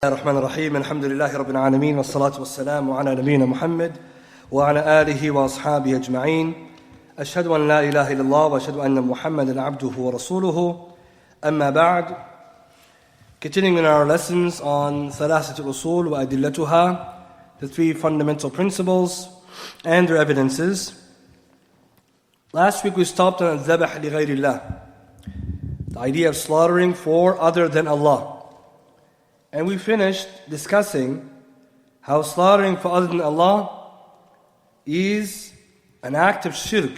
الرحمن الرحيم الحمد لله رب العالمين والصلاة والسلام على نبينا محمد وعلى آله وأصحابه أجمعين أشهد أن لا إله إلا الله وأشهد أن محمدا عبده ورسوله أما بعد. Continuing in our lessons on الثلاثة الأصول وأدلتها, the three fundamental principles and their evidences. Last week we stopped on الذبح لغير الله, the idea of slaughtering for other than Allah. And we finished discussing how slaughtering for other than Allah is an act of shirk.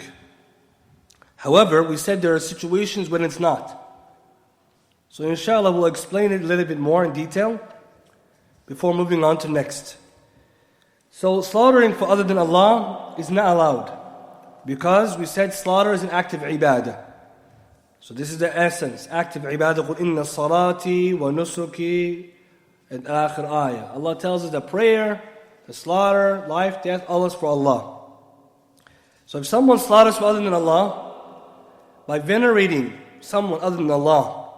However, we said there are situations when it's not. So inshallah we'll explain it a little bit more in detail before moving on to next. So slaughtering for other than Allah is not allowed, because we said slaughter is an act of ibadah. So this is the essence, act of ibadah. قُلْ إِنَّ الصَّلَاةِ وَنُسُكِ and akhir ayah. Allah tells us that prayer, the slaughter, life, death, all is for Allah. So if someone slaughters for other than Allah, by venerating someone other than Allah,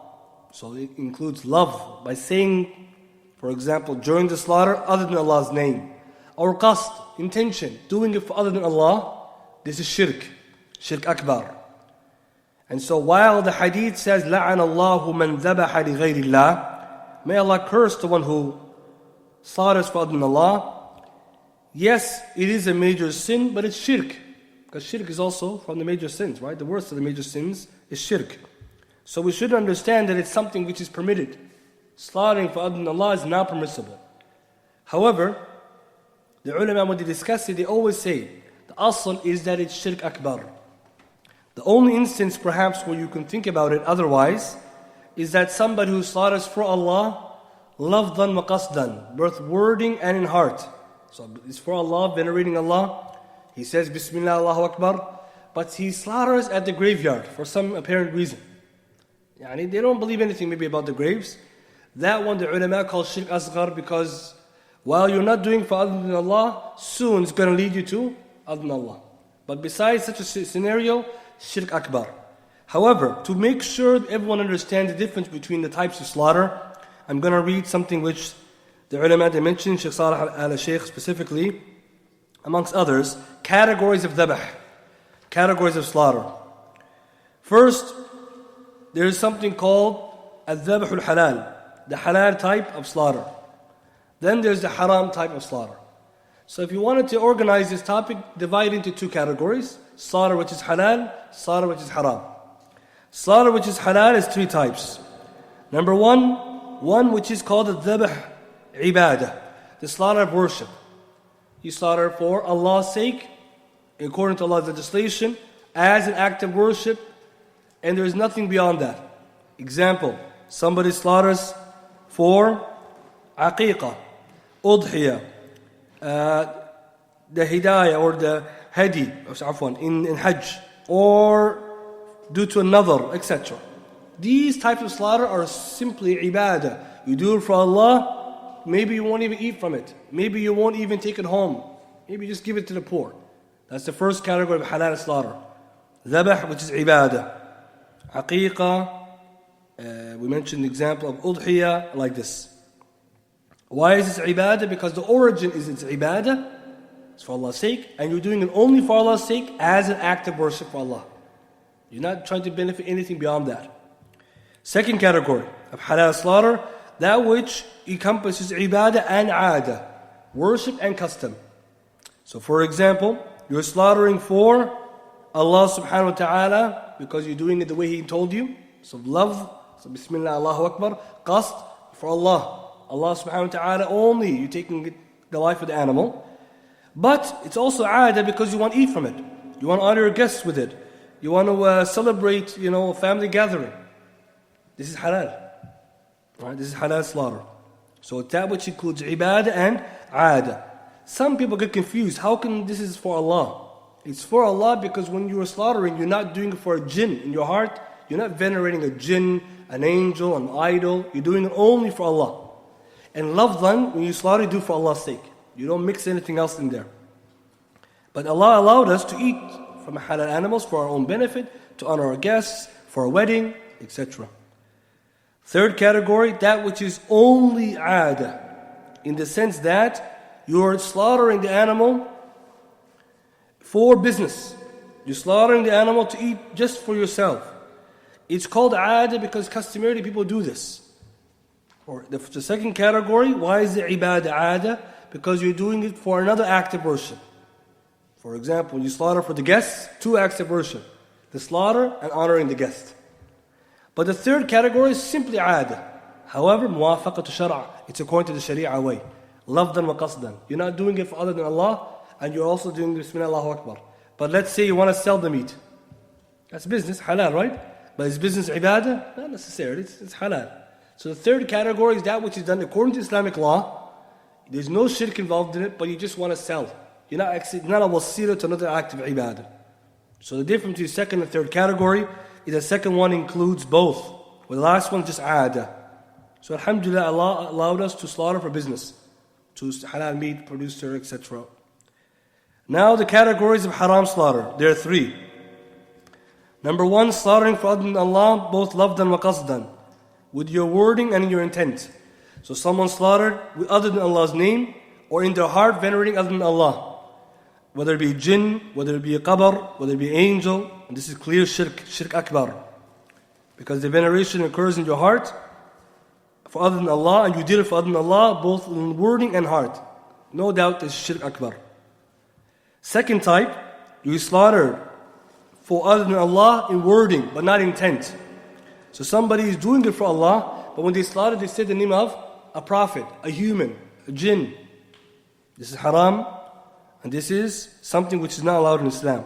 so it includes love, by saying, for example, during the slaughter, other than Allah's name, or qasd, intention, doing it for other than Allah, this is shirk, shirk akbar. And so while the hadith says, لَعَنَ اللَّهُ مَنْ ذَبَحَ لِغَيْرِ اللَّهِ, may Allah curse the one who slaughters for other than Allah. Yes, it is a major sin, but it's shirk. Because shirk is also from the major sins, right? The worst of the major sins is shirk. So we should understand that it's something which is permitted. Slaughtering for other than Allah is not permissible. However, the ulama, when they discuss it, they always say, the asl is that it's shirk akbar. The only instance perhaps where you can think about it otherwise is that somebody who slaughters for Allah, lafdhan wa qasdan, both wording and in heart. So it's for Allah, venerating Allah. He says, Bismillah, Allahu Akbar, but he slaughters at the graveyard for some apparent reason. They don't believe anything maybe about the graves. That one the ulama call shirk asghar, because while you're not doing for other than Allah, soon it's going to lead you to other than Allah. But besides such a scenario, shirk akbar. However, to make sure that everyone understands the difference between the types of slaughter, I'm going to read something which the ulama, they mentioned, Shaykh Saalih al-Shaykh specifically, amongst others, categories of dhabh, categories of slaughter. First, there is something called al-dhabh al-halal, the halal type of slaughter. Then there's the haram type of slaughter. So if you wanted to organize this topic, divide it into two categories: slaughter which is halal, slaughter which is haram. Slaughter which is halal is three types. Number one which is called the dhabh ibadah, the slaughter of worship. You slaughter for Allah's sake, according to Allah's legislation, as an act of worship, and there is nothing beyond that. Example, somebody slaughters for aqiqah, udhiyah, the hidayah or the hadi, in hajj, or due to another, etc. These types of slaughter are simply ibadah. You do it for Allah, maybe you won't even eat from it. Maybe you won't even take it home. Maybe you just give it to the poor. That's the first category of halal slaughter. Dhabh, which is ibadah. Aqiqah, we mentioned the example of udhiyah, like this. Why is this ibadah? Because the origin is it's ibadah, it's for Allah's sake, and you're doing it only for Allah's sake as an act of worship for Allah. You're not trying to benefit anything beyond that. Second category of halal slaughter, that which encompasses ibadah and aada, worship and custom. So for example, you're slaughtering for Allah subhanahu wa ta'ala because you're doing it the way He told you. So love, so Bismillah, Allahu Akbar, qasd, for Allah. Allah subhanahu wa ta'ala only, you're taking the life of the animal. But it's also aada because you want to eat from it. You want to honor your guests with it. You want to celebrate, a family gathering. This is halal. Right? This is halal slaughter. So that which includes ibadah and aada. Some people get confused. How can this is for Allah? It's for Allah because when you are slaughtering, you're not doing it for a jinn in your heart. You're not venerating a jinn, an angel, an idol. You're doing it only for Allah. And lafdhan, when you slaughter, you do it for Allah's sake. You don't mix anything else in there. But Allah allowed us to eat from halal animals for our own benefit, to honor our guests, for a wedding, etc. Third category, that which is only aada, in the sense that you're slaughtering the animal for business. You're slaughtering the animal to eat just for yourself. It's called aada because customarily people do this. Or the second category, why is the ibadah aada? Because you're doing it for another act of worship. For example, you slaughter for the guests, two acts of worship. The slaughter and honoring the guest. But the third category is simply aada. However, muwafaqatu shar'a, it's according to the sharia way. Lafdan wa qasdan. You're not doing it for other than Allah, and you're also doing Bismillah Allahu Akbar. But let's say you want to sell the meat. That's business, halal, right? But is business ibadah? Not necessarily, it's halal. So the third category is that which is done according to Islamic law. There's no shirk involved in it, but you just want to sell. You're not a wasila to another act of ibadah. So the difference between the second and third category is the second one includes both. Well, the last one is just aada. So alhamdulillah, Allah allowed us to slaughter for business. To halal meat, producer, etc. Now the categories of haram slaughter. There are three. Number one, slaughtering for other than Allah, both lafdan wa qasdan, with your wording and your intent. So someone slaughtered with other than Allah's name, or in their heart venerating other than Allah. Whether it be jinn, whether it be a qabr, whether it be angel, and this is clear shirk akbar. Because the veneration occurs in your heart for other than Allah, and you did it for other than Allah, both in wording and heart. No doubt this is shirk akbar. Second type, you slaughtered for other than Allah in wording, but not intent. So somebody is doing it for Allah, but when they slaughtered, they said the name of a prophet, a human, a jinn. This is haram, and this is something which is not allowed in Islam.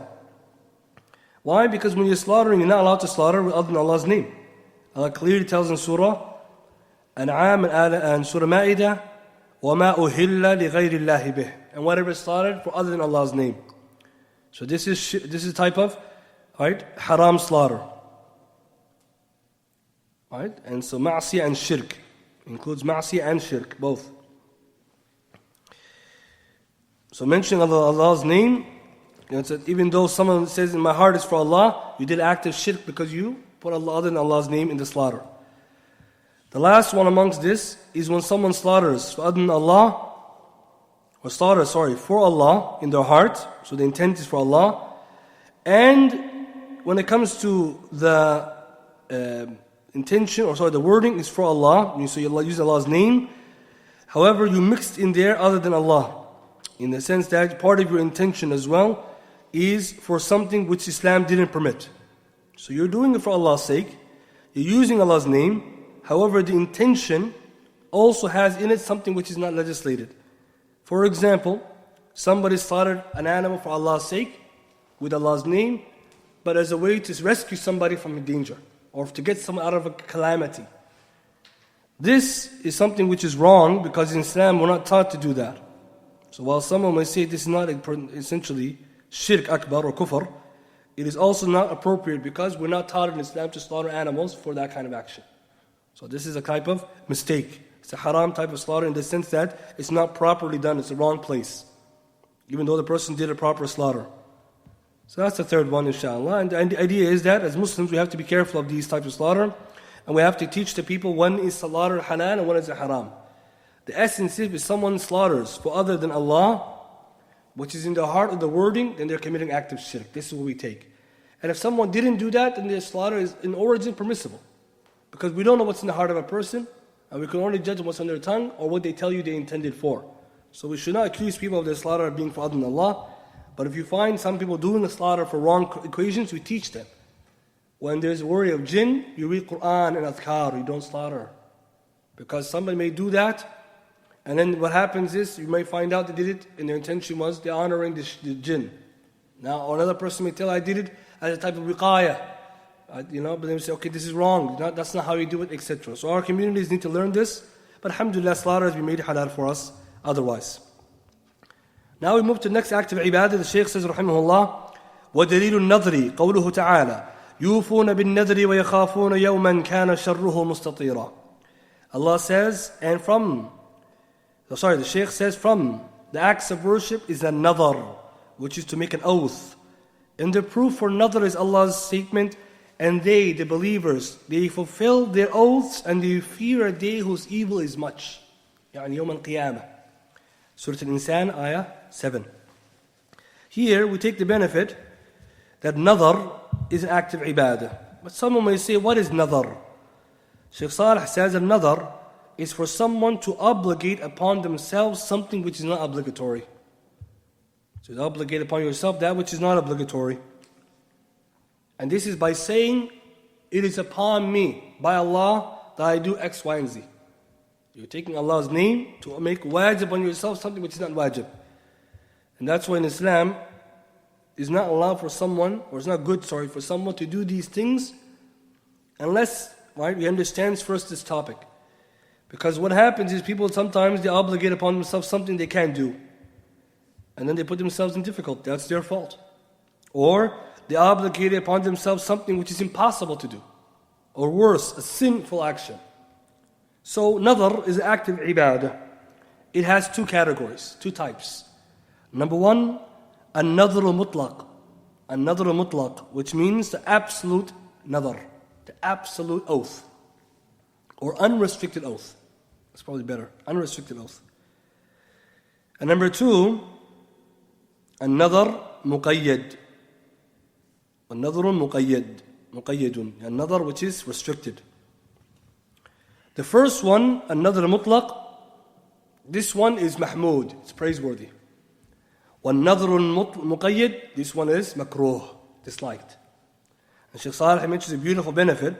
Why? Because when you're slaughtering, you're not allowed to slaughter with other than Allah's name. Allah clearly tells in Surah An'am and Surah Ma'idah, وَمَا أُهِلَّ لِغَيْرِ اللَّهِ بِهِ, and whatever is slaughtered for other than Allah's name. So this is type of haram slaughter. Right? And so ma'asiyah and shirk includes ma'asiyah and shirk, both. So mentioning Allah's name, even though someone says in my heart is for Allah, you did active shirk because you put Allah other than Allah's name in the slaughter. The last one amongst this is when someone slaughters for other than Allah, or slaughters, for Allah in their heart, so the intent is for Allah, and when it comes to the intention, the wording is for Allah, so you use Allah's name, however you mixed in there other than Allah, in the sense that part of your intention as well is for something which Islam didn't permit. So you're doing it for Allah's sake, you're using Allah's name, however the intention also has in it something which is not legislated. For example, somebody slaughtered an animal for Allah's sake, with Allah's name, but as a way to rescue somebody from a danger, or to get someone out of a calamity. This is something which is wrong, because in Islam we're not taught to do that. So while someone may say this is not essentially shirk akbar or kufr, it is also not appropriate because we're not taught in Islam to slaughter animals for that kind of action. So this is a type of mistake. It's a haram type of slaughter in the sense that it's not properly done, it's the wrong place, even though the person did a proper slaughter. So that's the third one, inshallah. And the idea is that as Muslims we have to be careful of these types of slaughter, and we have to teach the people when is slaughter halal and when is it haram. The essence is if someone slaughters for other than Allah, which is in the heart of the wording, then they're committing active shirk. This is what we take. And if someone didn't do that, then their slaughter is in origin permissible. Because we don't know what's in the heart of a person, and we can only judge what's on their tongue or what they tell you they intended for. So we should not accuse people of their slaughter of being for other than Allah. But if you find some people doing the slaughter for wrong equations, we teach them. When there's a worry of jinn, you read Quran and adhkar, you don't slaughter. Because somebody may do that, and then what happens is, you may find out they did it, and their intention was they're honoring the jinn. Now, another person may tell, I did it as a type of wiqaya. But they say, okay, this is wrong, that's not how you do it, etc. So our communities need to learn this, but alhamdulillah, slaughter has been made halal for us otherwise. Now we move to the next act of ibadah. The Shaykh says, rahimahullah, وَدَلِيلُ النَّظْرِ قَوْلُهُ تَعَالَى يُوفُونَ بِالنَّذْرِ وَيَخَافُونَ يَوْمًا كَانَ شَرُّهُ مُسْتَطِيرًا. Allah says, the Shaykh says, from the acts of worship is a nadhar, which is to make an oath. And the proof for nadhar is Allah's statement, and they, the believers, they fulfill their oaths and they fear a day whose evil is much. يعني يوم القيامة. Surah Al-Insan, ayah 7. Here we take the benefit that nadar is an act of ibadah. But someone may say, what is nadar? Shaykh Saalih says that nadar is for someone to obligate upon themselves something which is not obligatory. So you obligate upon yourself that which is not obligatory. And this is by saying, it is upon me, by Allah, that I do X, Y, and Z. You're taking Allah's name to make wajib on yourself something which is not wajib. And that's why in Islam, it's not allowed for someone, or it's not good, for someone to do these things unless, right, he understands first this topic. Because what happens is people sometimes, they obligate upon themselves something they can't do. And then they put themselves in difficulty. That's their fault. Or they obligate upon themselves something which is impossible to do. Or worse, a sinful action. So nadar is an act of ibadah. It has two categories, two types. Number one, an-nadr mutlaq. An-nadr mutlaq, which means the absolute nadar, the absolute oath. Or unrestricted oath. That's probably better. Unrestricted oath. And number two, an-nadr muqayyad. An-nadr muqayyad. Muqayyadun. An-nadr which is restricted. The first one, an-nadr mutlaq, this one is mahmood, it's praiseworthy. Wan-nadr muqayyad, this one is makruh, disliked. And Shaykh Saalih mentions a beautiful benefit.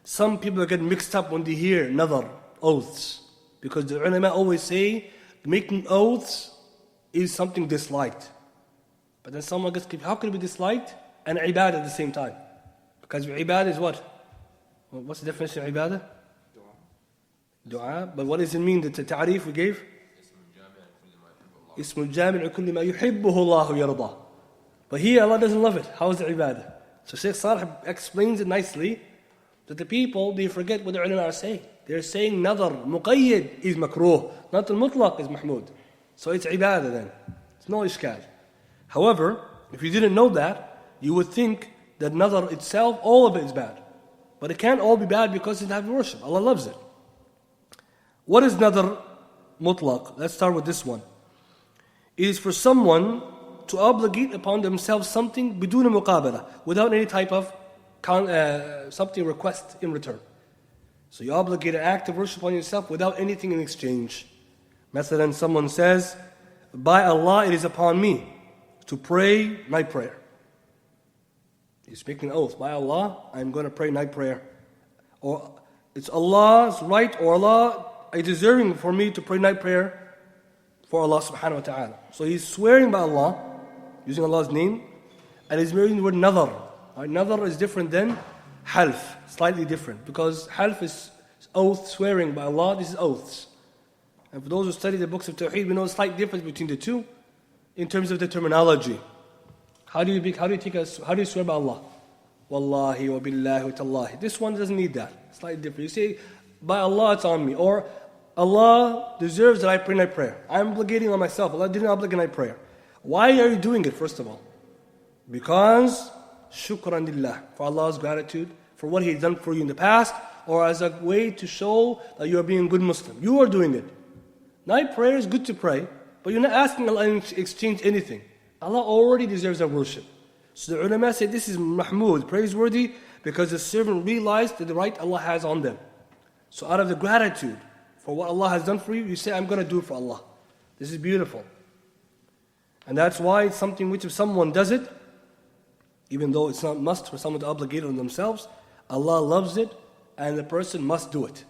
Some people get mixed up when they hear nadar, oaths. Because the ulama always say, making oaths is something disliked. But then someone gets confused, how can it be disliked and ibadah at the same time? Because ibadah is what? What's the definition of ibadah? Dua. But what does it mean, the ta'arif we gave? اسم الجامع لكل ما يحبه الله يرضى. But here Allah doesn't love it. How is it ibadah? So Shaykh Saalih explains it nicely that the people, they forget what the ulama are saying. They're saying nadar, muqayyad is makruh, not al-mutlaq is mahmud. So it's ibadah then. It's no ishkal. However, if you didn't know that, you would think that nadar itself, all of it is bad. But it can't all be bad because it's not worship. Allah loves it. What is nadar mutlaq? Let's start with this one. It is for someone to obligate upon themselves something biduna muqabala, without any type of something request in return. So you obligate an act of worship on yourself without anything in exchange. Mathalan, someone says, by Allah it is upon me to pray night prayer. He's making an oath, by Allah I'm going to pray night prayer. Or it's Allah's right, or Allah is deserving for me to pray night prayer for Allah subhanahu wa ta'ala. So he's swearing by Allah, using Allah's name, and he's using the word nadar. Nadar is different than half, slightly different, because half is oath, swearing by Allah. This is oaths. And for those who study the books of Tawheed, we know a slight difference between the two in terms of the terminology. How do you swear by Allah? Wallahi wa billahi wa tallahi. This one doesn't need that. Slightly different. You say, by Allah it's on me, or Allah deserves that I pray night prayer. I'm obligating on myself. Allah didn't obligate night prayer. Why are you doing it, first of all? Because shukran lillah, for Allah's gratitude, for what He's done for you in the past, or as a way to show that you are being a good Muslim. You are doing it. Night prayer is good to pray, but you're not asking Allah in exchange anything. Allah already deserves our worship. So the ulama say this is mahmood, praiseworthy, because the servant realized the right Allah has on them. So out of the gratitude for what Allah has done for you, you say, I'm going to do it for Allah. This is beautiful. And that's why it's something which if someone does it, even though it's not must for someone to obligate on themselves, Allah loves it and the person must do it.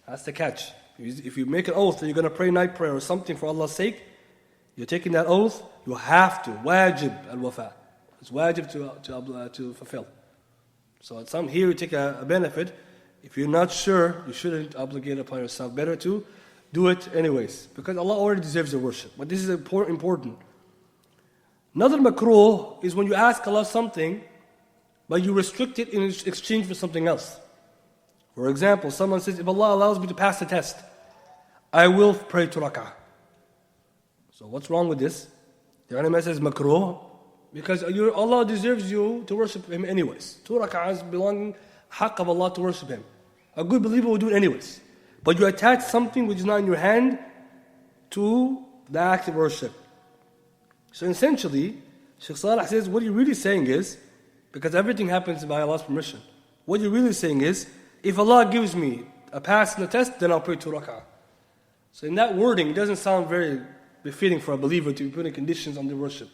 That's the catch. If you make an oath that you're going to pray night prayer or something for Allah's sake, you're taking that oath, you have to. Wajib al-wafa. It's wajib to fulfill. So at some here you take a benefit. If you're not sure, you shouldn't obligate upon yourself. Better to do it anyways. Because Allah already deserves your worship. But this is important. Another makruh is when you ask Allah something, but you restrict it in exchange for something else. For example, someone says, if Allah allows me to pass the test, I will pray 2 rak'ah. So what's wrong with this? The ulama says makruh, Because Allah deserves you to worship Him anyways. 2 rak'ahs belong haqq of Allah to worship Him. A good believer will do it anyways. But you attach something which is not in your hand to the act of worship. So essentially, Shaykh Saalih says, what you're really saying is, because everything happens by Allah's permission, what you're really saying is, if Allah gives me a pass in the test, then I'll pray 2 rak'ah. So in that wording, it doesn't sound very befitting for a believer to be putting conditions on their worship.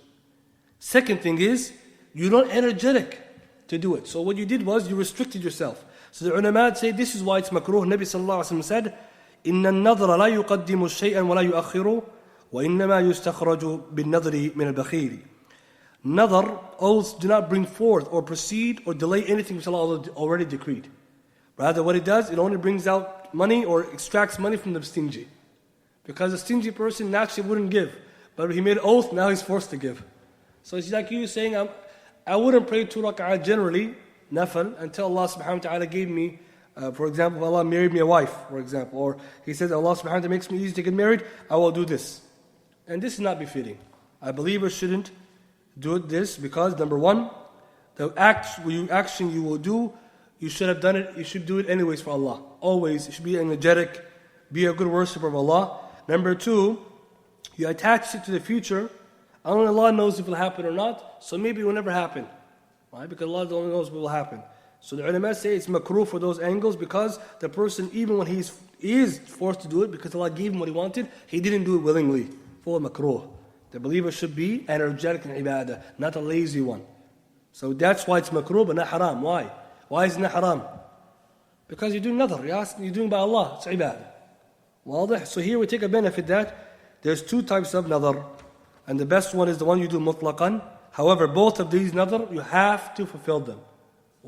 Second thing is, you're not energetic to do it. So what you did was, you restricted yourself. So the ulama say, this is why it's makruh. Nabi sallallahu alayhi wa sallam said, إِنَّ النَّظْرَ لَا يُقَدِّمُ شَيْئًا وَلَا يُؤَخِّرُ وَإِنَّمَا يُسْتَخْرَجُ بِالنَّظْرِ مِنَ الْبَخِيلِ. Nadar, oaths do not bring forth or proceed or delay anything which Allah already decreed. Rather, what it does, it only brings out money or extracts money from the stingy. Because a stingy person naturally wouldn't give. But he made an oath, now he's forced to give. So it's like you saying, I wouldn't pray 2 rak'ah generally, nafal, until Allah subhanahu wa ta'ala gave me, for example, if Allah married me a wife, for example. Or He says, Allah subhanahu wa ta'ala makes me easy to get married, I will do this. And this is not befitting. A believer shouldn't do this because, number one, the action you will do, you should have done it, you should do it anyways for Allah. Always, you should be energetic, be a good worshiper of Allah. Number two, you attach it to the future. Only Allah knows if it will happen or not, so maybe it will never happen. Right? Because Allah only knows what will happen. So the ulama say it's makruh for those angles because the person, even when he is forced to do it, because Allah gave him what he wanted, he didn't do it willingly. For makruh. The believer should be energetic in ibadah, not a lazy one. So that's why it's makruh but not haram. Why? Why is it not haram? Because you're doing nadar, you're doing by Allah, it's ibadah. واضح? So here we take a benefit that there's 2 types of nadar. And the best one is the one you do mutlaqan. However, both of these nadar, you have to fulfill them.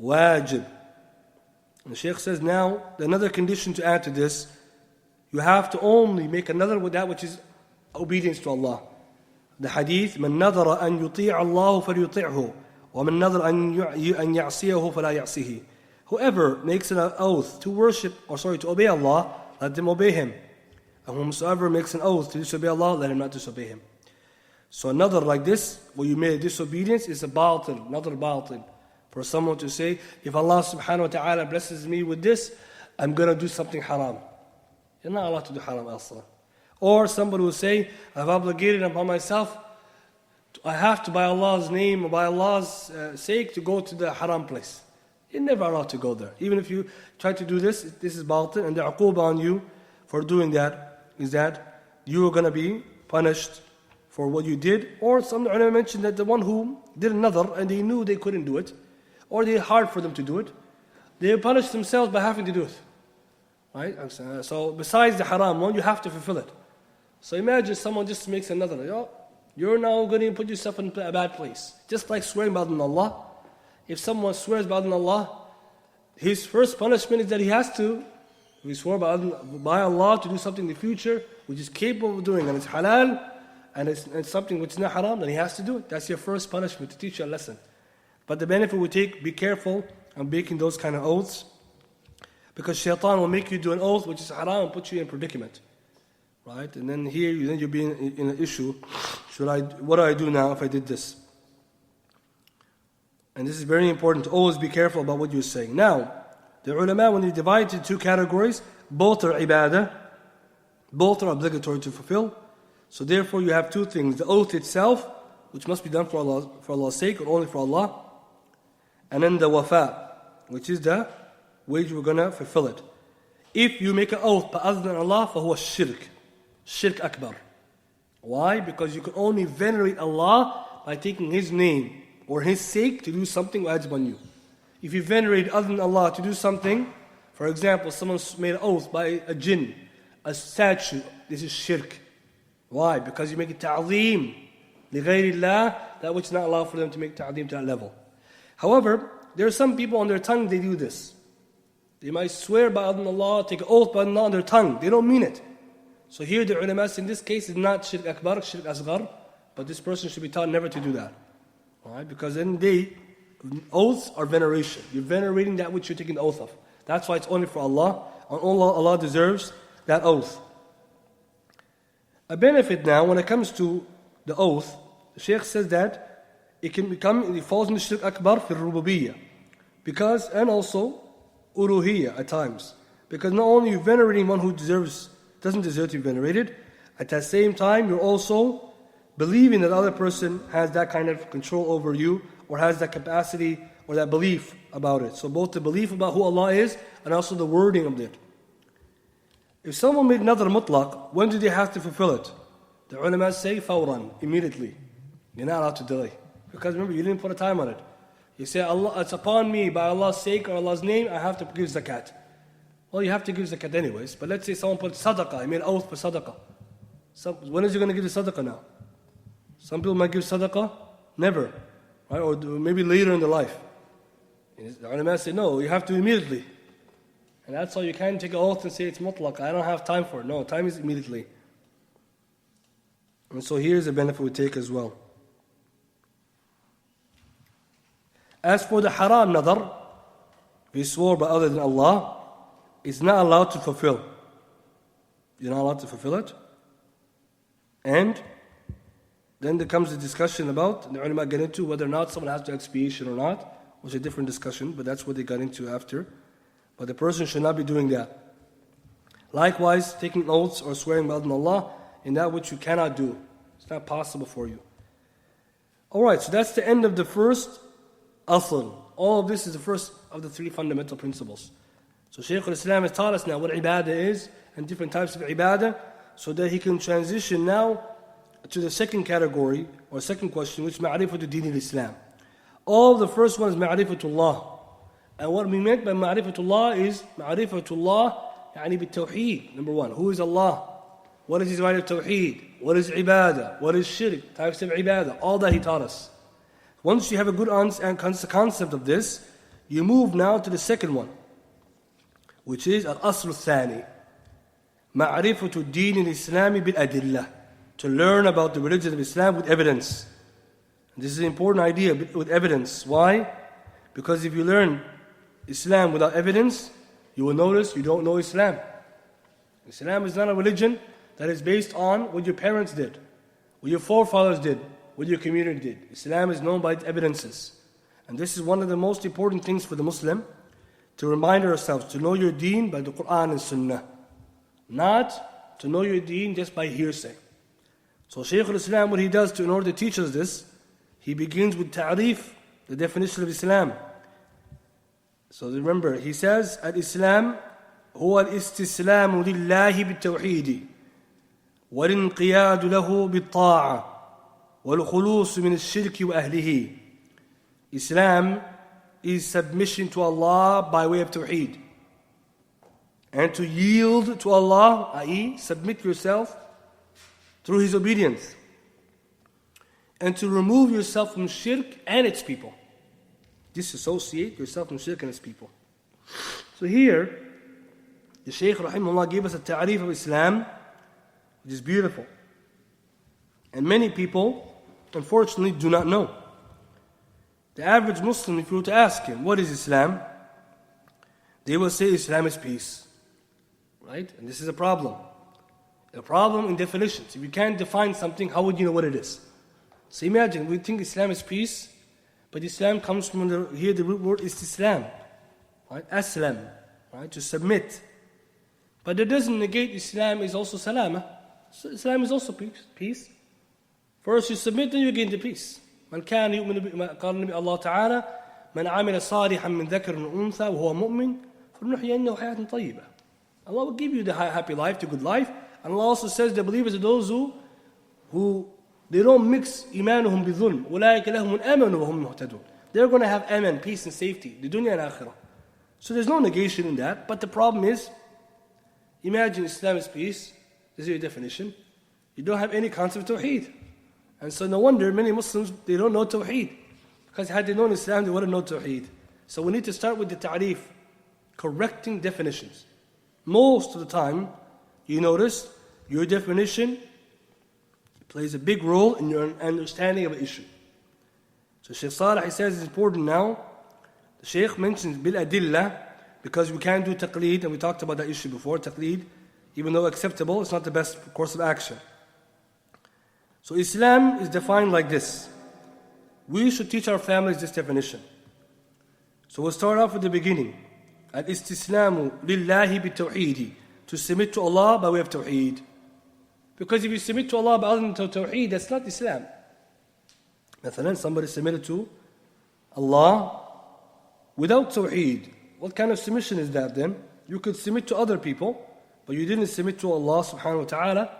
Wajib. And the Shaykh says now, another condition to add to this, you have to only make a nadar with that which is obedience to Allah. The hadith, من نظر أن يطيع الله فليطيعه ومن نظر أن يعصيه فلا يعصيه. Whoever makes an oath to to obey Allah, let them obey Him. And whomsoever makes an oath to disobey Allah, let him not disobey Him. So another like this, where you made a disobedience, is a batil, another batil. For someone to say, if Allah subhanahu wa ta'ala blesses me with this, I'm going to do something haram. You're not allowed to do haram also. Or somebody will say, I've obligated upon myself, I have to, by Allah's name or by Allah's sake, to go to the haram place. You're never allowed to go there. Even if you try to do this is batil, and the uquba on you for doing that is that you are going to be punished for what you did. Or some ulama mentioned that the one who did another and they knew they couldn't do it, or they hard for them to do it, they punish themselves by having to do it. Right? So besides the haram one, you have to fulfill it. So imagine someone just makes another. You're now going to put yourself in a bad place. Just like swearing by Allah. If someone swears by Allah, his first punishment is that he has to, if he swore by Allah to do something in the future, which is capable of doing, and it's halal, and it's something which is not haram, then he has to do it. That's your first punishment, to teach you a lesson. But the benefit we take, be careful on making those kind of oaths, because shaitan will make you do an oath which is haram and put you in a predicament. Right? And then here, you'll be in an issue. What do I do now if I did this? And this is very important to always be careful about what you're saying. Now, the ulama, when they divide into 2 categories, both are ibadah, both are obligatory to fulfill. So therefore, you have 2 things. The oath itself, which must be done for Allah's sake, or only for Allah. And then the wafa, which is the way we're going to fulfill it. If you make an oath by other than Allah, فَهُوَ الشِّرْك. Shirk akbar. Why? Because you can only venerate Allah by taking His name or His sake to do something wajib on you. If you venerate other than Allah to do something, for example, someone made an oath by a jinn, a statue, this is shirk. Why? Because you make it ta'zeem لِغَيْرِ اللَّهِ, that which is not allowed for them to make ta'zeem to that level. However, there are some people on their tongue, they do this. They might swear by other than Allah, take an oath by Allah on their tongue. They don't mean it. So here the ulama in this case is not shirk akbar, shirk asghar, but this person should be taught never to do that. Alright? Because then oaths are veneration. You're venerating that which you're taking the oath of. That's why it's only for Allah. And Allah deserves that oath. A benefit now when it comes to the oath, the Shaykh says that it falls in the shirk akbar fi rububiyyah. Because, and also, uluhiyyah at times. Because not only you venerating one who doesn't deserve to be venerated, at that same time you're also believing that the other person has that kind of control over you, or has that capacity, or that belief about it. So both the belief about who Allah is, and also the wording of it. If someone made another mutlaq, when do they have to fulfill it? The ulama say fawran, immediately. You're not allowed to delay. Because remember, you didn't put a time on it. You say, Allah, it's upon me, by Allah's sake or Allah's name, I have to give zakat. Well, you have to give zakat anyways. But let's say someone put sadaqah, he made an oath for sadaqah. When is he going to give the sadaqah now? Some people might give sadaqah, never. Right? Or maybe later in their life. And the ulama say, no, you have to immediately. And that's why you can't take an oath and say it's mutlaq. I don't have time for it. No, time is immediately. And so here's a benefit we take as well. As for the haram nadar, we swore by other than Allah, it's not allowed to fulfill. You're not allowed to fulfill it. And then there comes a discussion about, the ulama get into whether or not someone has to expiation or not, which is a different discussion, but that's what they got into after. But the person should not be doing that. Likewise, taking oaths or swearing by other than Allah in that which you cannot do. It's not possible for you. Alright, so that's the end of the first asl. All of this is the first of the three fundamental principles. So Shaykh al-Islam has taught us now what ibadah is and different types of ibadah, so that he can transition now to the second category or second question, which is ma'rifatu din al-Islam. All the first one is ma'rifatullah. And what we meant by ma'rifatullah is ma'rifatullah يعني بالتوحيد. Number one, who is Allah? What is his right of tawheed? What is ibadah? What is shirk? Types of ibadah. All that he taught us. Once you have a good concept of this, you move now to the second one, which is al-asl al-thani. Ma'rifatu din al-Islami bil-adillah. To learn about the religion of Islam with evidence. This is an important idea, with evidence. Why? Because if you learn Islam without evidence, you will notice you don't know Islam. Islam is not a religion that is based on what your parents did, what your forefathers did, what your community did. Islam is known by its evidences. And this is one of the most important things for the Muslim, to remind ourselves to know your deen by the Quran and Sunnah. Not to know your deen just by hearsay. So Shaykh al-Islam, what he does in order to teach us this, he begins with ta'rif, the definition of Islam. So remember, he says, Al-Islam هو الاستسلام لله بالتوحيد والانقياد له بالطاعة والخلوص من الشرك وأهله. Islam is submission to Allah by way of tawheed. And to yield to Allah, i.e. submit yourself through His obedience. And to remove yourself from shirk and its people. Disassociate yourself from shirk and its people. So here, the Shaykh rahimahullah gave us a ta'rif of Islam, which is beautiful. And many people, unfortunately, do not know. The average Muslim, if you were to ask him, what is Islam? They will say Islam is peace. Right? And this is a problem. A problem in definitions. If you can't define something, how would you know what it is? So imagine, we think Islam is peace, but Islam comes from the root word is Islam. Right? Aslam. Right? To submit. But it doesn't negate Islam is also salama. So Islam is also peace. First you submit, then you gain the peace. من كان يؤمن بما قال النبي الله تعالى من عمل صالحا من ذكر وأنثى وهو مؤمن فلنحيينه حياة طيبة. Allah will give you the happy life, the good life. And Allah also says the believers are those who they don't mix إيمانهم بظلم أولئك لهم الأمن وهم مهتدون. They're going to have aman, peace and safety, the dunya and akhirah. So there's no negation in that. But the problem is, imagine Islam is peace. This is your definition. You don't have any concept of tawheed. And so no wonder many Muslims, they don't know tawheed. Because had they known Islam, they wouldn't know tawheed. So we need to start with the ta'rif, correcting definitions. Most of the time, you notice, your definition plays a big role in your understanding of an issue. So Shaykh Saalih says it's important now. The Shaykh mentions bil adillah, because we can't do taqleed, and we talked about that issue before. Taqleed, even though acceptable, it's not the best course of action. So Islam is defined like this. we should teach our families this definition. So we'll start off with the beginning. Al-Istislamu lillahi bi-tawheedi. To submit to Allah by way of tawheed. Because if you submit to Allah by other than tawheed, that's not Islam. Mathalan, somebody submitted to Allah without tawheed. What kind of submission is that then? You could submit to other people, but you didn't submit to Allah subhanahu wa ta'ala,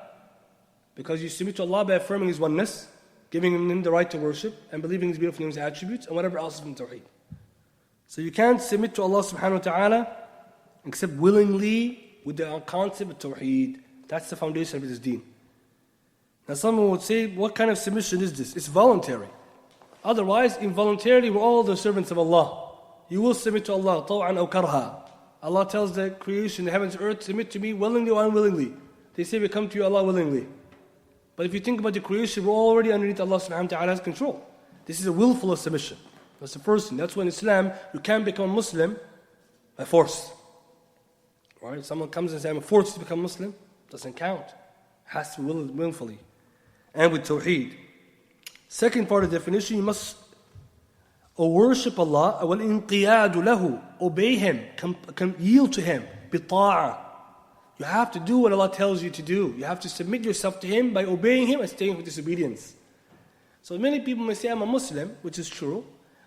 because you submit to Allah by affirming His oneness, giving Him the right to worship, and believing His beautiful names and attributes, and whatever else is from tawheed. So you can't submit to Allah subhanahu wa ta'ala except willingly with the concept of tawheed. That's the foundation of this deen. Now someone would say, what kind of submission is this? It's voluntary. Otherwise, involuntarily, we're all the servants of Allah. You will submit to Allah, طَوْعًا أَوْ كَرْهًا. Allah tells the creation, the heavens and earth, submit to me willingly or unwillingly. They say we come to you, Allah, willingly. But if you think about the creation, we're already underneath Allah subhanahu wa ta'ala's control. This is a willful submission. That's the first thing. That's why in Islam, you can't become a Muslim by force. Right? Someone comes and says, I'm forced to become Muslim. Doesn't count. It has to be willfully. And with tawheed. Second part of the definition, you must worship Allah, وَالْإِنْقِيَادُ لَهُ, obey Him, yield to Him, بِطَاعَةٍ. You have to do what Allah tells you to do. You have to submit yourself to Him by obeying Him and staying with disobedience. So many people may say, I'm a Muslim, which is true,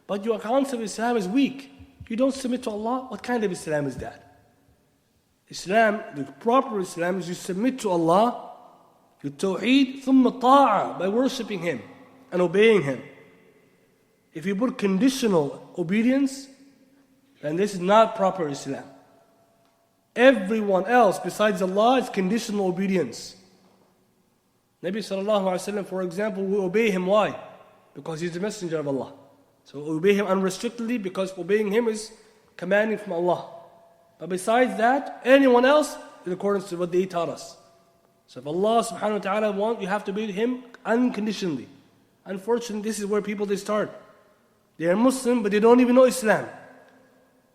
but your concept of Islam is weak. You don't submit to Allah? What kind of Islam is that? Islam, the proper Islam is you submit to Allah, you tawheed, ثُمَّ طَاعَةٍ, by worshipping Him and obeying Him. If you put conditional obedience, then this is not proper Islam. Everyone else besides Allah is conditional obedience. Nabi sallallahu alayhi wa sallam, for example, we obey him. Why? Because he's the messenger of Allah. So we obey him unrestrictedly because obeying him is commanding from Allah. But besides that, anyone else in accordance to what they taught us. So if Allah subhanahu wa ta'ala wants, you have to obey him unconditionally. Unfortunately, this is where people they start. They are Muslim, but they don't even know Islam.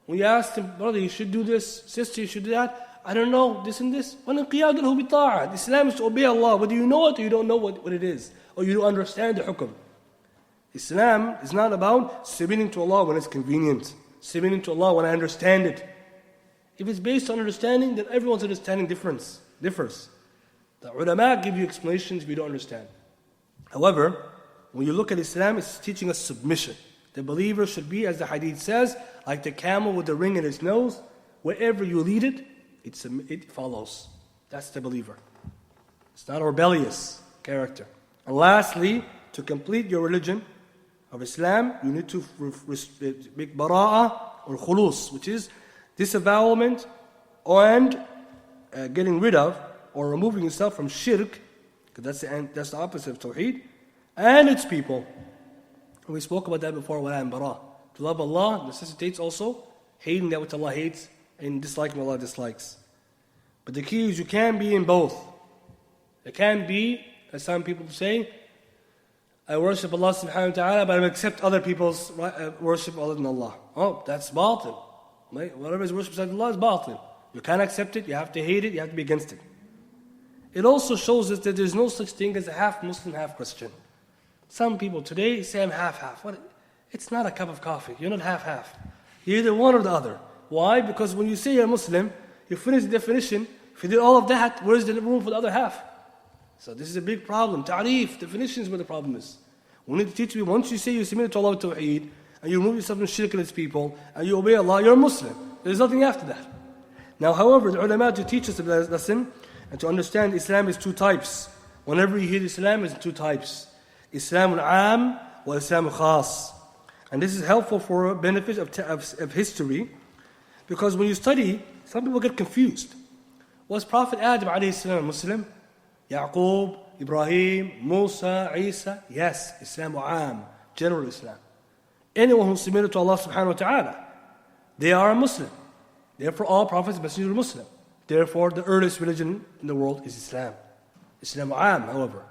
When you ask them, brother, you should do this, sister, you should do that, I don't know, this and this. وَالْإِنْقِيَادُ لَهُ بِطَاعَةٍ. Islam is to obey Allah, whether you know it or you don't know what it is, or you don't understand the hukum. Islam is not about submitting to Allah when it's convenient, submitting to Allah when I understand it. If it's based on understanding, then everyone's understanding differs. The ulama give you explanations if you don't understand. However, when you look at Islam, it's teaching us submission. The believer should be, as the hadith says, like the camel with the ring in its nose. Wherever you lead it, it follows. That's the believer. It's not a rebellious character. And lastly, to complete your religion of Islam, you need to make bara'ah or khulus, which is disavowalment and getting rid of or removing yourself from shirk, because that's the opposite of tawheed, and its people. We spoke about that before, wala and bara. To love Allah necessitates also hating that which Allah hates and disliking what Allah dislikes. But the key is you can be in both. It can be, as some people say, I worship Allah subhanahu wa ta'ala, but I accept other people's worship other than Allah. Oh, that's batil. Whatever is worship besides Allah is batil. You can't accept it, you have to hate it, you have to be against it. It also shows us that there's no such thing as a half Muslim, half Christian. Some people today say I'm half-half. It's not a cup of coffee. You're not half-half. You're either one or the other. Why? Because when you say you're a Muslim, you finish the definition. If you did all of that, where's the room for the other half? So this is a big problem. Ta'reef, definition is where the problem is. We need to teach you, once you say you submit to Allah with tawheed, and you remove yourself from shirk and its people, and you obey Allah, you're a Muslim. There's nothing after that. Now, however, the ulama to teach us the lesson, and to understand Islam is two types. Whenever you hear Islam, it's two types. Islam al-Am wa Islam al-Khas. And this is helpful for benefit of history, because when you study, some people get confused. Was Prophet Adam alayhi salam a Muslim? Yaqub, Ibrahim, Musa, Isa? Yes, Islam al-Am, general Islam. Anyone who submitted to Allah subhanahu wa ta'ala, they are a Muslim. Therefore, all prophets and messengers are Muslim. Therefore, the earliest religion in the world is Islam. Islam al-Am, however.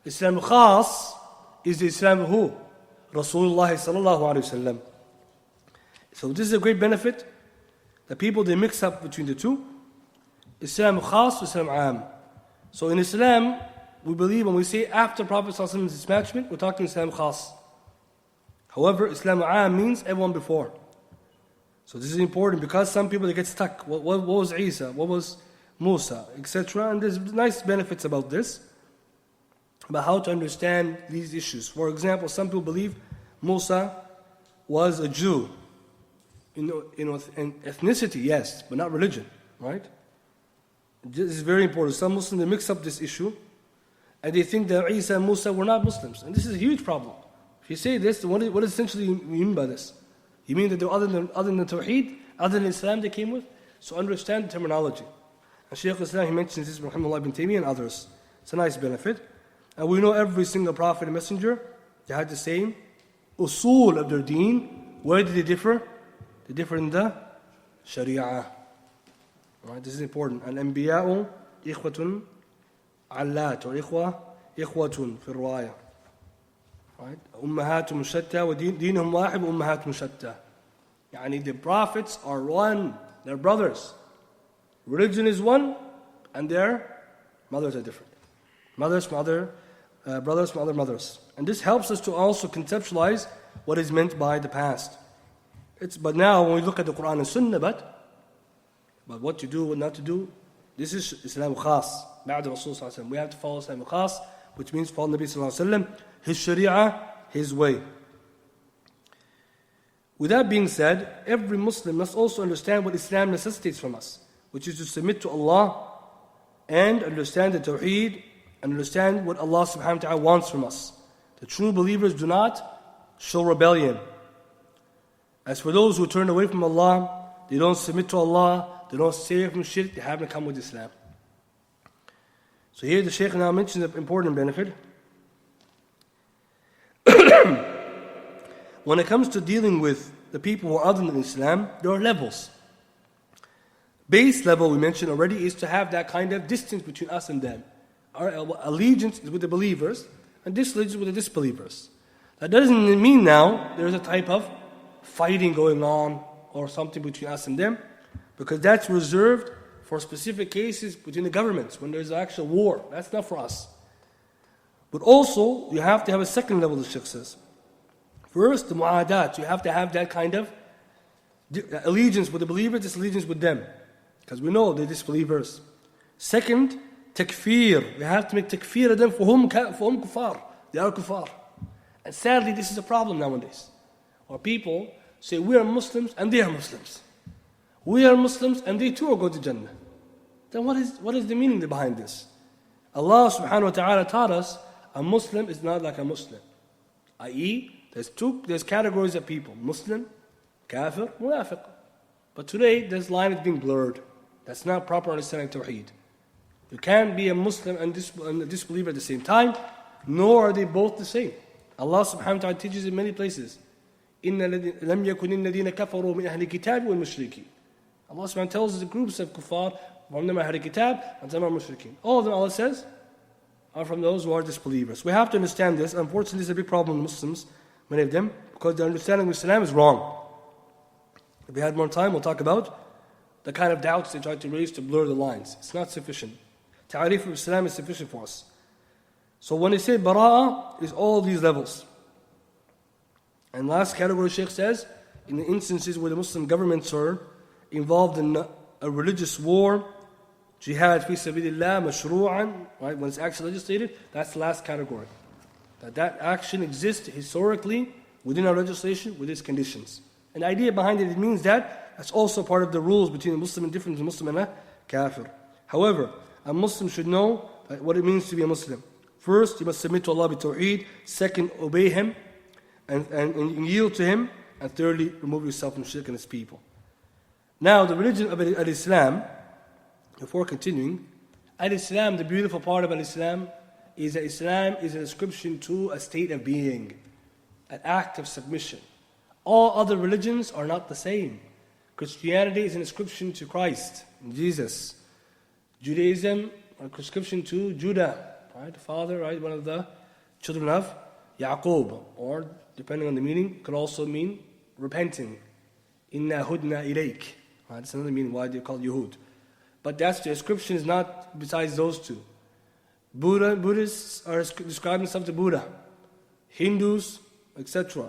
Islam al-Khas is the Islam of who? Rasulullah sallallahu alayhi wa sallam. So this is a great benefit. The people, they mix up between the two. Islam al-Khas, Islam al-Am. So in Islam, we believe when we say after Prophet sallallahu alayhi wa sallam's dispatchment, we're talking Islam al-Khas. However, Islam Aam means everyone before. So this is important because some people they get stuck. What was Isa? What was Musa? Etc. And there's nice benefits about this, about how to understand these issues. For example, some people believe Musa was a Jew. In ethnicity, yes, but not religion, right? This is very important. Some Muslims they mix up this issue, and they think that Isa and Musa were not Muslims, and this is a huge problem. If you say this, what essentially you mean by this? You mean that they were other than Tawheed, other than Islam they came with? So understand the terminology. And Shaykh Islam, he mentions this, Rahimahullah ibn Taymiyyah and others. It's a nice benefit. And we know every single prophet and messenger, they had the same usul of their deen. Where did they differ? They differ in the Sharia. Right, this is important. Al-Anbiya'u ikhwatun allat, or ikhwatun fi riwayah. Right? أمهاتهم شتى ودينهم واحد وأمهاتهم شتى. يعني the prophets are one, they're brothers. Religion is one, and their mothers are different. Mothers from other brothers from other mothers. And this helps us to also conceptualize what is meant by the past. But now when we look at the Quran and Sunnah, but what to do, what not to do, this is Islam khas. بعد Rasul sallallahu alaihi wasallam. We have to follow Islam khas, which means follow Nabi sallallahu alaihi wasallam, his Sharia, his way. With that being said, every Muslim must also understand what Islam necessitates from us, which is to submit to Allah and understand the Tawheed and understand what Allah subhanahu wa ta'ala wants from us. The true believers do not show rebellion. As for those who turn away from Allah, they don't submit to Allah, they don't stay from shirk, they haven't come with Islam. So here the Shaykh now mentions an important benefit. When it comes to dealing with the people who are other than Islam, there are levels. Base level we mentioned already is to have that kind of distance between us and them. Our allegiance is with the believers and disallegiance with the disbelievers. That doesn't mean now there's a type of fighting going on or something between us and them, because that's reserved for specific cases between the governments when there's actual war. That's not for us. But also, you have to have a second level, the Shaykh says. First, the mu'adat, you have to have that kind of allegiance with the believers, disallegiance with them, because we know they're disbelievers. Second, takfir. You have to make takfir of them for whom kuffar. They are kuffar. And sadly, this is a problem nowadays. Or people say, we are Muslims and they are Muslims. We are Muslims and they too are going to Jannah. Then what is the meaning behind this? Allah subhanahu wa ta'ala taught us a Muslim is not like a Muslim. I.e., there's categories of people. Muslim, kafir, munafiq. But today, this line is being blurred. That's not proper understanding Tawheed. You can't be a Muslim and a disbeliever at the same time, nor are they both the same. Allah subhanahu wa ta'ala teaches in many places, إِنَّ لَمْ يَكُنِ الَّذِينَ كَفَرُوا مِنْ أَهْلِ الْكِتَابِ وَالْمُشْرِكِينَ. Allah subhanahu wa ta'ala tells us the groups of kuffar, from them are Ahl Kitab, and some are mushrikeen. All of them, Allah says, are from those who are disbelievers. We have to understand this. Unfortunately, this is a big problem with Muslims, many of them, because their understanding of Islam is wrong. If we had more time, we'll talk about the kind of doubts they try to raise to blur the lines. It's not sufficient. Ta'arif of Islam is sufficient for us. So when they say bara'ah, is all these levels. And last category, Shaykh says, in the instances where the Muslim governments are involved in a religious war, jihad fi sabilillah, mashru'an, right, when it's actually legislated, that's the last category. That action exists historically within our legislation with its conditions. And the idea behind it means that that's also part of the rules between a Muslim and different between a Muslim and a kafir. However, a Muslim should know what it means to be a Muslim. First, you must submit to Allah bi Tawheed. Second, obey Him and yield to Him. And thirdly, remove yourself from shirk and its people. Now, the religion of Al-Islam, before continuing, Al-Islam, the beautiful part of Al-Islam, is that Islam is an ascription to a state of being, an act of submission. All other religions are not the same. Christianity is an ascription to Christ, Jesus. Judaism, an ascription to Judah, right? Father, right? One of the children of Yaqub, or depending on the meaning, could also mean repenting. Inna hudna ilayk. Right? That's another meaning why they call Yehud. But that's the ascription is not besides those two. Buddhists are describing themselves to Buddha. Hindus, etc.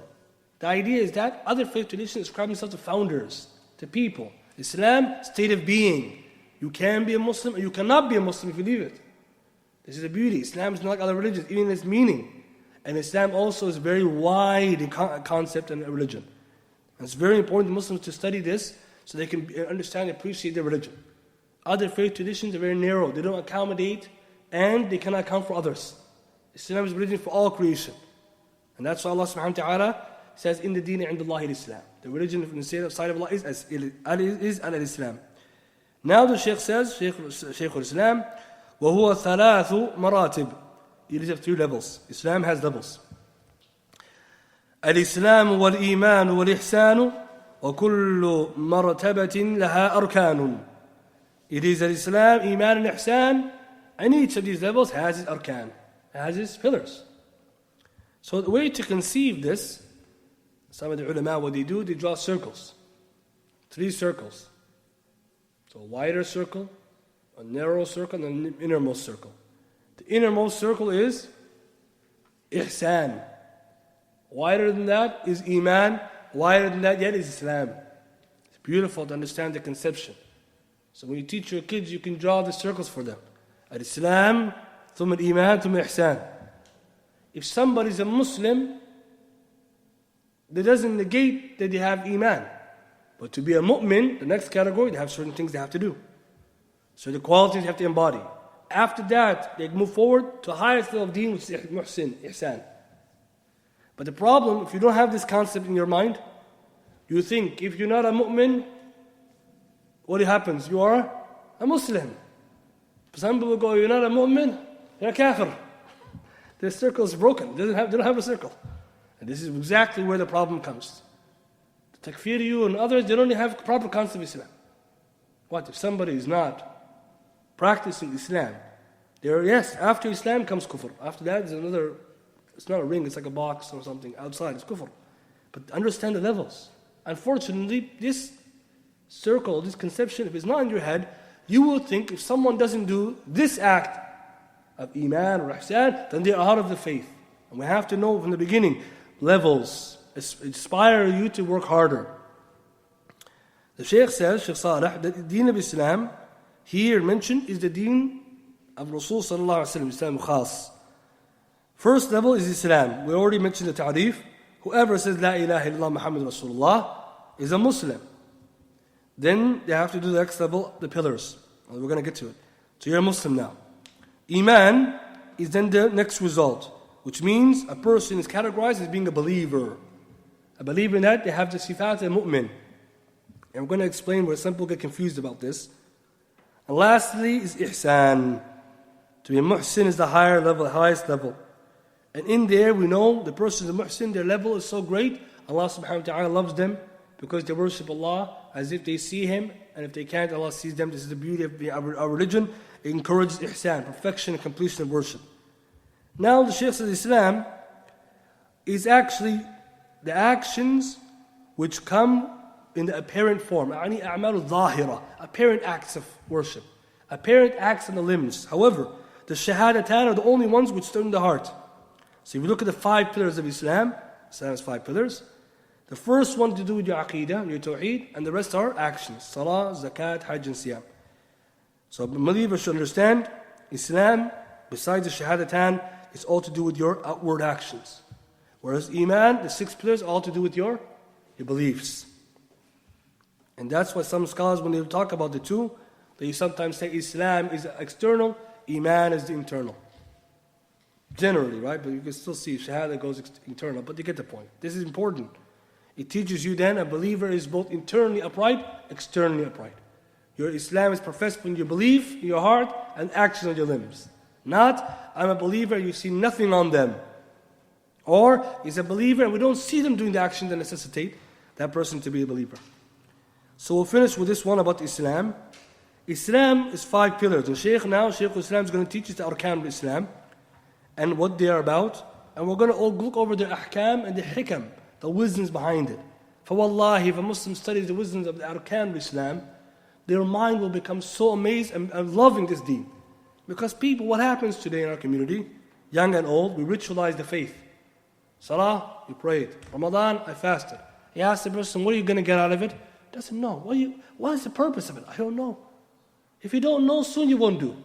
The idea is that other faith traditions ascribe themselves to founders, to people. Islam, state of being. You can be a Muslim or you cannot be a Muslim if you leave it. This is the beauty. Islam is not like other religions, even in its meaning. And Islam also is very wide in concept and religion. And it's very important for Muslims to study this so they can understand and appreciate their religion. Other faith traditions are very narrow. They don't accommodate and they cannot account for others. Islam is religion for all creation. And that's why Allah subhanahu wa ta'ala says, in the deen indallahi al-Islam. The religion from the side of Allah is al-Islam. Now the Shaykh says, Shaykh al-Islam, وَهُوَ ثَلَاثُ مَرَاتِبِ. It is of 3 levels. Islam has levels. الإسلام والإيمان والإحسان وكل مرتبة لها أركان. It is Islam, Iman and Ihsan, and each of these levels has its arkan, has its pillars. So the way to conceive this, some of the ulama, what they do, they draw circles. 3 circles. So a wider circle, a narrow circle, and an innermost circle. The innermost circle is Ihsan. Wider than that is Iman. Wider than that yet is Islam. It's beautiful to understand the conception. So when you teach your kids, you can draw the circles for them. Al-Islam, ثم الإيمان, ثم الإحسان. If somebody's a Muslim, that doesn't negate that they have Iman. But to be a mu'min, the next category, they have certain things they have to do. So the qualities they have to embody. After that, they move forward to the highest level of deen, which is muhsin, ihsan. But the problem, if you don't have this concept in your mind, you think if you're not a mu'min, what happens? You are a Muslim. Some people go, you're not a mu'min, you're a kafir. The circle is broken. They don't have a circle. And this is exactly where the problem comes. The takfir and others, they don't have proper concept of Islam. What if somebody is not practicing Islam? Yes, after Islam comes kufr. After that is another, it's not a ring, it's like a box or something outside, it's kufr. But understand the levels. Unfortunately, this circle, this conception, if it's not in your head, you will think if someone doesn't do this act of Iman or Ihsan, then they are out of the faith. And we have to know from the beginning, levels inspire you to work harder. The Shaykh says, Shaykh Saalih, that the deen of Islam here mentioned is the deen of Rasul sallallahu alaihi wasallam, Islam khas. First level is Islam. We already mentioned the ta'rif. Whoever says La ilaha illallah Muhammad Rasulullah is a Muslim. Then they have to do the next level, the pillars. We're going to get to it. So you're a Muslim now. Iman is then the next result, which means a person is categorized as being a believer. A believer in that, they have the sifat al-mu'min. And we're going to explain where some people get confused about this. And lastly is ihsan. To be a muhsin is the higher level, the highest level. And in there we know the person is a muhsin, their level is so great, Allah subhanahu wa ta'ala loves them because they worship Allah as if they see Him, and if they can't, Allah sees them. This is the beauty of our religion. It encourages ihsan, perfection and completion of worship. Now the Shaykh says Islam is actually the actions which come in the apparent form, يعني أعمال الظاهرة, apparent acts of worship, apparent acts in the limbs. However, the shahadatan are the only ones which stand in the heart. So if you look at the 5 pillars of Islam, Islam has 5 pillars. The first one to do with your aqeedah, your tawheed, and the rest are actions, salah, zakat, hajj, and siyam. So a believer should understand Islam, besides the shahadatan, is all to do with your outward actions. Whereas Iman, the 6 pillars, are all to do with your beliefs. And that's why some scholars, when they talk about the two, they sometimes say Islam is external, Iman is the internal. Generally, right? But you can still see Shahada goes internal, but you get the point. This is important. It teaches you then a believer is both internally upright, externally upright. Your Islam is professed when you believe in your heart and action on your limbs. Not, I'm a believer, you see nothing on them. Or, he's a believer and we don't see them doing the action that necessitate that person to be a believer. So we'll finish with this one about Islam. Islam is 5 pillars. The Shaykh al-Islam is going to teach us the arkan of Islam and what they are about. And we're going to all look over the ahkam and the hikam, the wisdoms behind it. For wallahi, if a Muslim studies the wisdoms of the arkan of Islam, their mind will become so amazed and loving this deen. Because people, what happens today in our community, young and old, we ritualize the faith. Salah, you prayed. Ramadan, I fasted. He asked the person, what are you going to get out of it? He doesn't know. What is the purpose of it? I don't know. If you don't know, soon you won't do.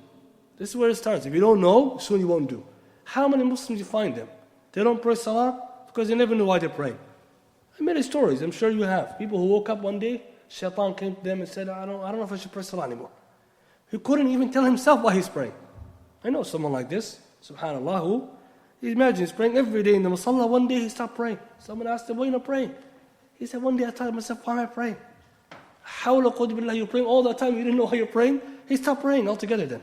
This is where it starts. If you don't know, soon you won't do. How many Muslims you find them? They don't pray Salah because they never knew why they're praying. I many stories, I'm sure you have. People who woke up one day, Shaitan came to them and said, I don't know if I should pray Salah anymore. He couldn't even tell himself why he's praying. I know someone like this, subhanAllah, who, imagine he's praying every day in the Musalla. One day he stopped praying. Someone asked him, why are you not praying? He said, one day I thought to myself, why am I praying? Hawla qud billah, you're praying all the time, you didn't know how you're praying. He stopped praying altogether then.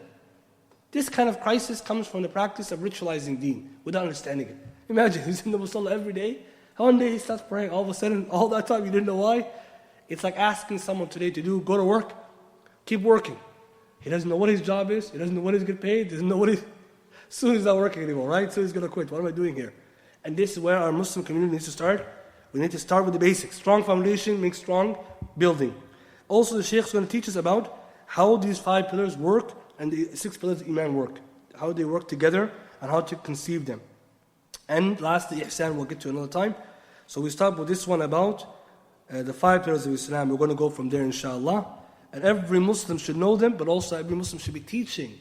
This kind of crisis comes from the practice of ritualizing deen without understanding it. Imagine, he's in the Musalla every day. One day he starts praying, all of a sudden, all that time you didn't know why. It's like asking someone today to go to work, keep working. He doesn't know what his job is, he doesn't know what he's getting paid, doesn't know soon he's not working anymore, right? So he's going to quit. What am I doing here? And this is where our Muslim community needs to start. We need to start with the basics. Strong foundation makes strong building. Also, the Shaykh is going to teach us about how these 5 pillars work and the 6 pillars of Iman work. How they work together and how to conceive them. And lastly, Ihsan we'll get to another time. So we start with this one about the 5 pillars of Islam. We're going to go from there, inshallah. And every Muslim should know them, but also every Muslim should be teaching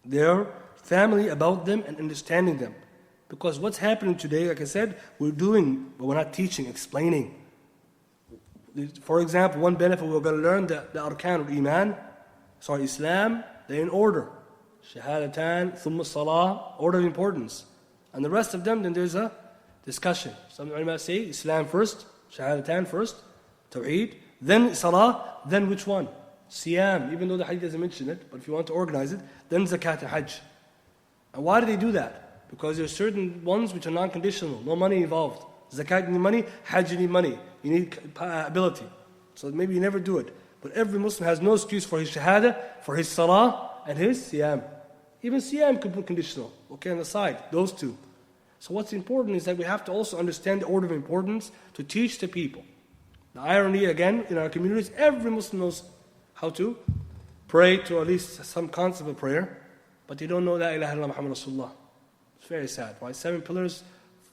their family about them and understanding them. Because what's happening today, like I said, we're doing, but we're not teaching, explaining. For example, one benefit we're going to learn that the Arkan al-Iman, Islam, they're in order. Shahadatan, Thumma Salah, order of importance. And the rest of them, then there's a discussion. Some ulama say Islam first, Shahadatan first, Tawheed, then Salah, then which one? Siyam, even though the hadith doesn't mention it, but if you want to organize it, then Zakat and Hajj. And why do they do that? Because there are certain ones which are non-conditional, no money involved. Zakat you need money, Hajj you need money, you need ability. So maybe you never do it. But every Muslim has no excuse for his Shahada, for his Salah, and his Siyam. Even Siyam could be conditional, okay, on the side, those 2. So what's important is that we have to also understand the order of importance to teach the people. The irony, again, in our communities, every Muslim knows how to pray to at least some concept of prayer, but they don't know La ilaha illallah Muhammad Rasulullah. It's very sad, right? 7 pillars,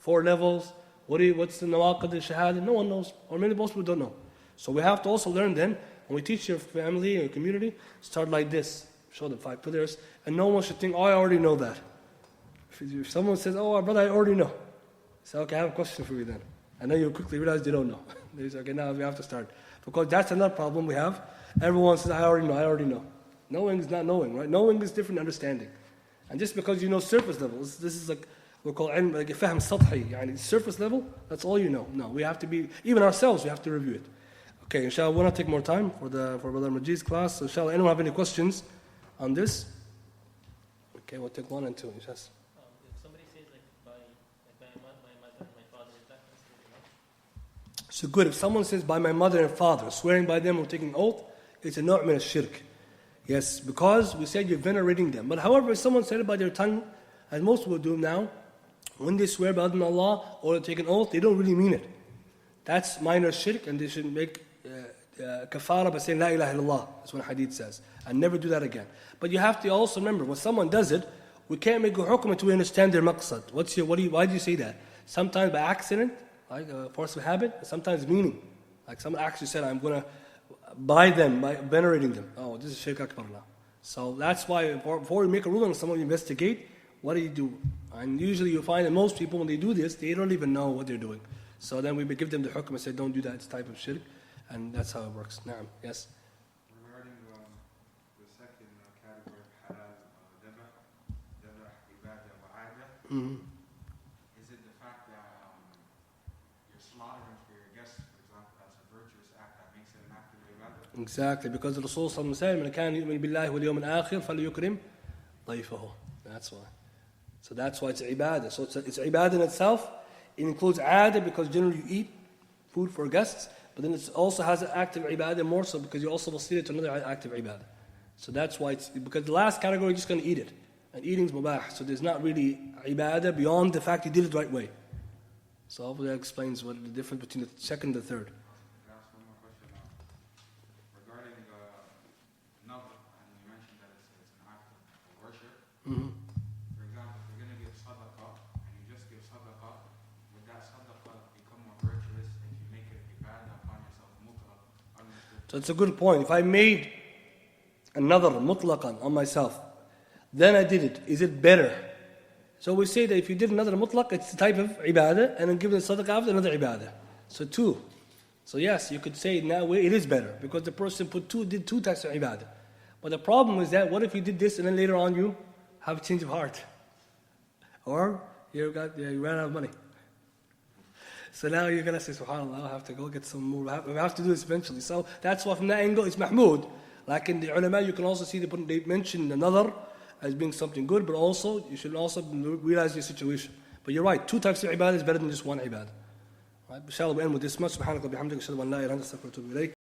4 levels. What's the nawaqid al-shahada? No one knows, or most people don't know. So we have to also learn then, when we teach your family, your community, start like this. Show them 5 pillars, and no one should think, oh, I already know that. If someone says, oh, brother, I already know. Say, okay, I have a question for you then. And then you quickly realize they don't know. They say, okay, now we have to start. Because that's another problem we have. Everyone says, I already know. Knowing is not knowing, right? Knowing is different understanding. And just because you know surface levels, this is like, we call ilm, like fahm sadhi, yani surface level, that's all you know. No, we have to be, even ourselves, we have to review it. Okay, inshallah, we'll not take more time for Brother Majid's class. So inshallah, anyone have any questions on this? Okay, we'll take 1 and 2. Yes. If somebody says by my mother and my father, is that considered enough? So good, if someone says by my mother and father, swearing by them or taking oath, it's a naw' min al-shirk. Yes, because we said you're venerating them. But however, if someone said it by their tongue, as most people do now, when they swear by Allah or they take an oath, they don't really mean it. That's minor shirk, and they should make kafara by saying La ilaha illallah. That's what hadith says. And never do that again. But you have to also remember, when someone does it, we can't make a hukm until we understand their maqsad. Why do you say that? Sometimes by accident, like a force of habit, sometimes meaning. Like someone actually said, I'm going to buy them by venerating them. Oh, this is shirk akbar now. So that's why before you make a ruling on someone, you investigate, what do you do? And usually you find that most people, when they do this, they don't even know what they're doing. So then we give them the hukm and say, don't do that, it's a type of shirk. And that's how it works. Naam, yes? Regarding the second category of halal, dabah, ibadah, wa'adah, is it the fact that you're slaughtering for your guests, for example, that's a virtuous act that makes it an act of ibadah? Exactly, because the Rasul sallallahu alayhi wa sallam, كان يؤمن بالله واليوم الآخر فليكرم ضيفه. That's why. So that's why it's ibadah. So it's ibadah in itself. It includes adah because generally you eat food for guests. But then it also has an act of ibadah more so because you also wasila to another act of ibadah. So that's why because the last category, you're just going to eat it. And eating is mubah. So there's not really ibadah beyond the fact you did it the right way. So hopefully that explains what the difference between the second and the third. Can I ask one more question? Regarding nadr, and you mentioned that it's an act of worship. For example, if you're going to give sadaqah, and you just give sadaqah, would that So it's a good point. If I made another mutlaqan on myself, then I did it. Is it better? So we say that if you did another mutlaq, it's a type of ibadah, and then give the sadaqah after another ibadah. So two. So yes, you could say in that way it is better, because the person did two types of ibadah. But the problem is that, what if you did this and then later on you have a change of heart? Or you ran out of money. So now you're going to say, subhanAllah, I have to go get some more. We have to do this eventually. So that's why from that angle it's mahmood. Like in the ulama, you can also see they mention another as being something good, but also you should also realize your situation. But you're right, two types of ibadah is better than just one ibadah. Right? Inshallah, we end with this much. Subhanallah, bihamdika, ashhadu an la ilaha illa anta, astaghfiruka wa atubu ilayk.